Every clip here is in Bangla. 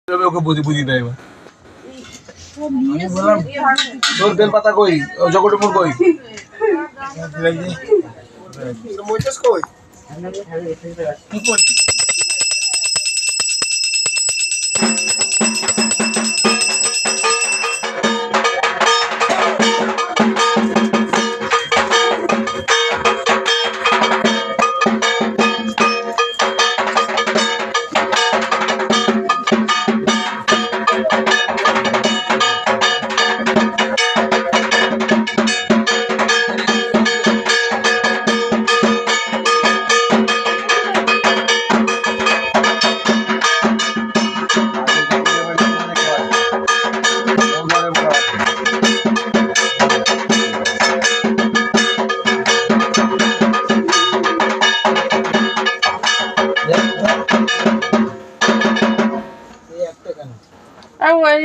ওকে বুঝি দেয় এবার বললাম তোর বেলপাতা কই জগটুকুর কই কি করছি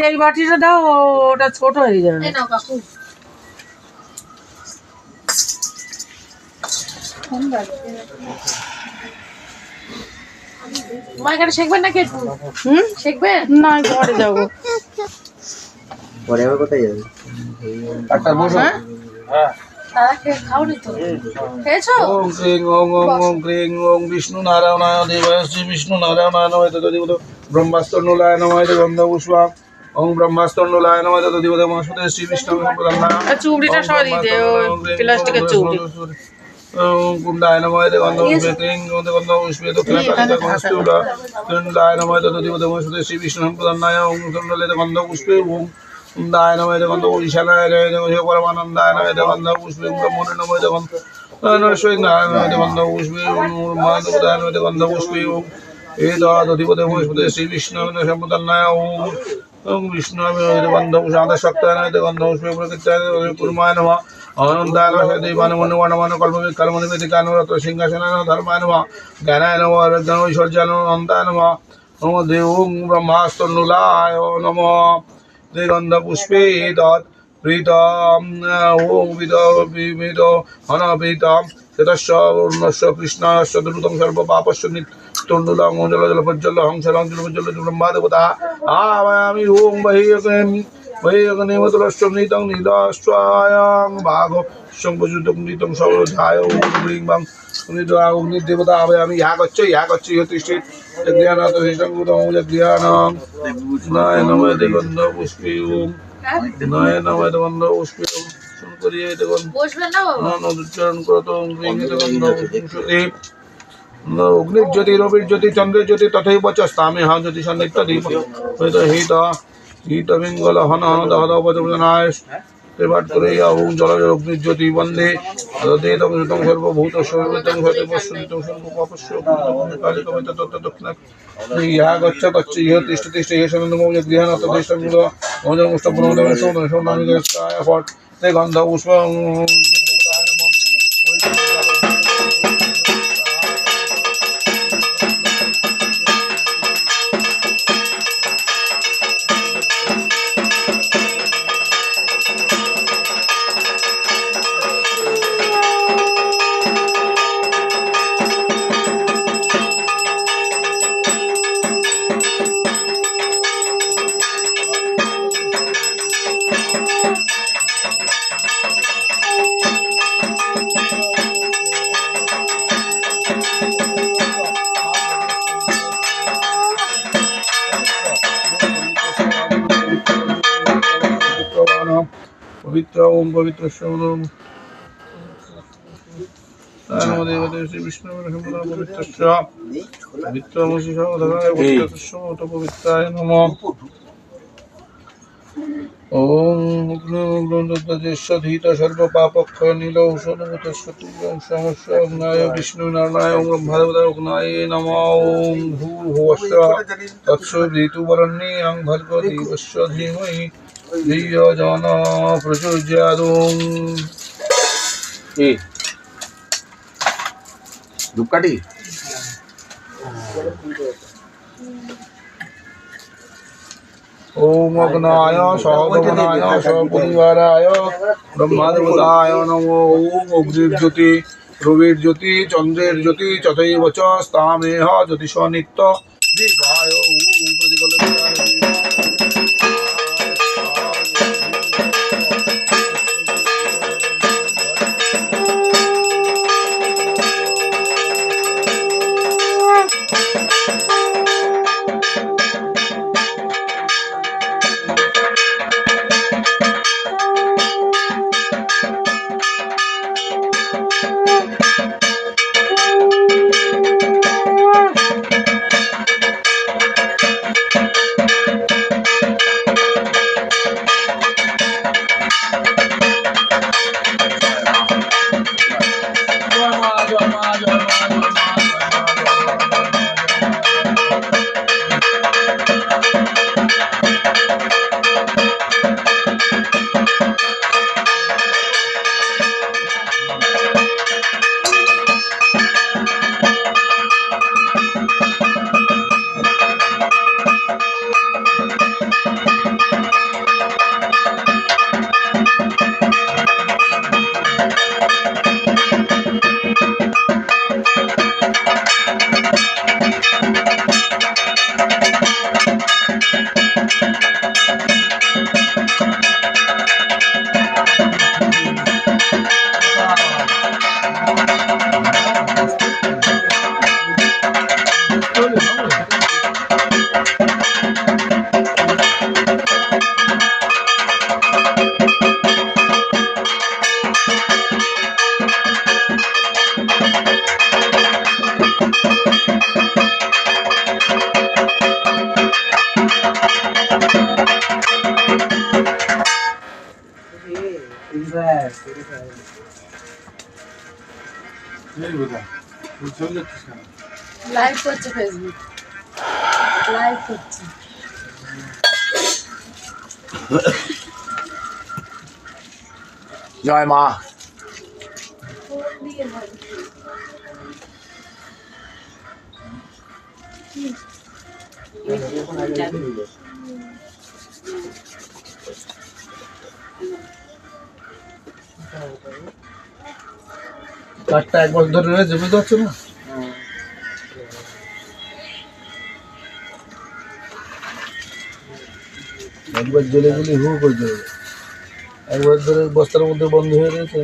এই বাটিটা দাও, ওটা ছোট হয়ে যাবে। শেখবেন নাকি একটু? শেখবেন না, পরে যাবো। পরে আবার কোথায় যাবে? ডাক্তার বসো হ্যাঁ খাওনি তো খেয়েছো? ওম শ্রীং ওম ওম ওম ক্রিং ওম বিষ্ণু নারায়ণায় দেবায় শ্রী বিষ্ণু নারায়ণায় নমঃ তদ্দিবত ব্রহ্মাস্তন্ডুলায় নমঃ গন্ধ পুষ্পম ওম ব্রহ্মাস্তন্ডুলায় নমঃ তদ্দিবত মহাসুতে শ্রী বিষ্ণু সম্প্রদায় চুবড়িটা সরিয়ে দে, ওই প্লাস্টিকের চুবড়ি। ওম কুণ্ডায় নমঃ গন্ধ পুষ্পে ক্রিং গন্ধ পুষ্পে দক্ষিণাকালে গণস্তুলা কুণ্ডায় নমঃ তদ্দিবত মহাসুতে শ্রী বিষ্ণু সম্প্রদায় ওম কুণ্ডলে গন্ধ পুষ্পে ওম কুণ্ডায় নমঃ গন্ধ ঈশানায় নমঃ পরমানন্দায় নমঃ গন্ধ পুষ্পে ব্রহ্মণে নমঃ গন্ধ নরসৈ নারায়ণ গন্ধ পুষ্পে মাধবদায় নমঃ গন্ধ পুষ্পে ওম এতদিবতে মহাসুতে শ্রী বিষ্ণু সম্প্রদায় ওম বিষ্ণু গন্ধ পুষ্পে আদা শক্তায় নমঃ গন্ধ পুষ্পে প্রকৃতায় কুর্মায় নমঃ আনন্দায় নমঃ দেবান মনোবর্ণমান কল্পবে কর্মণি বেদিকা নরত সিংহাসনায় নমঃ ধর্মায় নমঃ জ্ঞানায় নমঃ বিজ্ঞান ঐশ্বর্যায় নমঃ অন্তায় নমঃ নম দেব ব্রহ্মাস্তন্ডুলায় নমঃ গন্ধ পুষ্পে তৎ প্রীতম ওম বিদ অনবীতম তস্য উর্ণস্য কৃষ্ণস্য দ্রুতং সর্ব পাপস্য নিত্যণ্ডুলং জল জল পজ্জল হংসলং জল পজ্জল ব্রহ্মা দেবতা আবায়ামি ওম বহির্গণেমতুলস্য নিতং নীলস্বয়ং বাঘ সংবযুতং নিতং সর্বধায় ওম গ্রীং বাং অগ্নিদেবতা আবায়ামি ইহা গচ্ছ ইহ তিষ্ঠিত জ্ঞানাত হিষ্টং জ্ঞানং নায় নমঃ গন্ধ পুষ্পে ওম নায় নমঃ গন্ধ পুষ্পে ওম করিয়ে দেখুন উচ্চারণ করতো অগ্নির জ্যোতি রবির জ্যোতি চন্দ্রের জ্যোতি তথৈব চ স্থামে হা জ্যোতি সন্নিত্য দীপ হিত পিঙ্গল হন হন দহদ উপজনায় পাঠ করে ওম জল অগ্নির জ্যোতি বন্দে দেতং সুতং সর্বভূত সর্বতং সর্বস্বতং সর্বপাপস্য কালিকমিত তত্ত্ব দক্ষিণ ইহা গচ্ছ ইহ তিষ্ঠ তিষ্ঠ ইহ সনন্দম গৃহানাথ তিষ্ঠং মজমুষ্ট পুনর্দম সৌনামিকায় ফট গন্ধ পুষ্প পবিত্র ওম পবিত্র ওম শ্রী বিষ্ণু পবিত্র পবিত্র পবিত্রায় নমঃ ওম সর্বপাপক্ষয় নীল ঔষধভূত সমস্য অগ্নায় বিষ্ণু নারায়ণ ব্রহ্মাদেবতায় অগ্নায় নমঃ ওম ভূর্ভুবস্য তৎসবিতুর্বরেণ্যং ভর্গো দেবস্য ধীমহি ধিয়ো জন প্রচোদয়াৎ। ধূপকাঠি ओम अग्नाय सहगमनाय सहपरिवाराय ब्रह्मादेवताय नमो। ओम अग्निर ज्योति रविर ज्योति चंद्रेर ज्योति चतैव च स्थामेह ज्योतिष नित्य दिवाय ओम प्रतिकल्पनाय লাইভ করছে ফেসবুক, লাইভ করছে। জয় মা। কাঠটা একবার ধরে রয়েছে, বুঝতে পারছো না? একবার জেলে গেলে হু করে যাবে, একবার ধরে বস্তার মধ্যে বন্ধ হয়ে রয়েছে।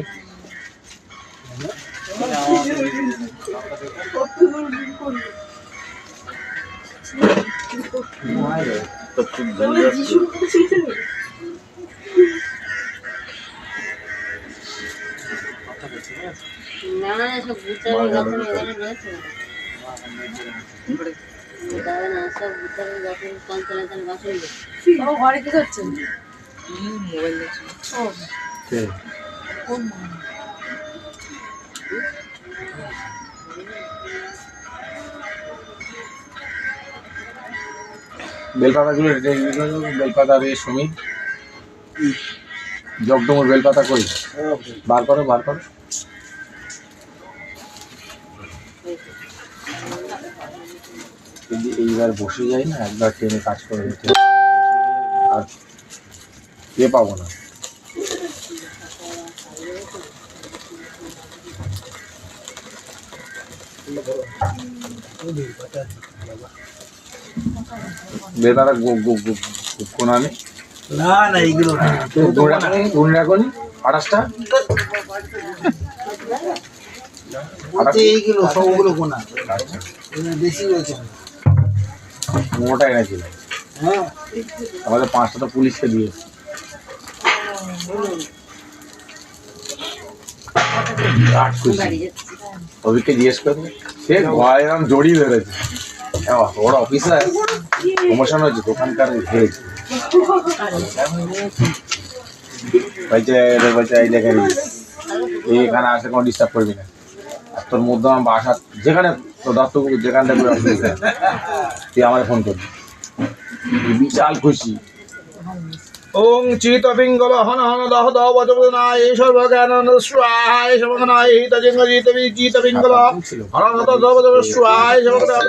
তোমার ঘরে কি করছেন? বেলপাতাগুলো বেলপাতা রে সুমিত, জগডমুর বেলপাতা কই বার করো, বার করো। এইবার বসে যাই না, একবার ট্রেনে কাজ করে যেতে আর পাবো না। বেলপাতা কোনা নেই না না, এইগুলো রাখুন 28টা, এইগুলো সবগুলো কোনা বেশি রয়েছে, মোটাই নাকি। হ্যাঁ আমাদের 5টা তো পুলিশকে দিয়েছে। অভিককে জিজ্ঞেস করবে, সে ভয় এরকম জড়িয়ে ধরেছে। ওর অফিসার প্রমোশন হয়েছে, দোকানকার হয়েছে, বলছে এই দেখে এখানে আসে কোনো ডিস্টার্ব করবি না, আর তোর মধ্যে আমার বাসা যেখানে তোর দত্ত যেখান থেকে তুই আমার ফোন করবি। বিশাল খুশি। ওং চিত পিঙ্গল হন হন দহ দহ বচনায় সর্বজ্ঞানন্দ স্বায় সর্বজ্ঞানায় হিত জিঙ্গ জিত পিঙ্গল হন হন দহ দহ স্বায় সর্বজ্ঞান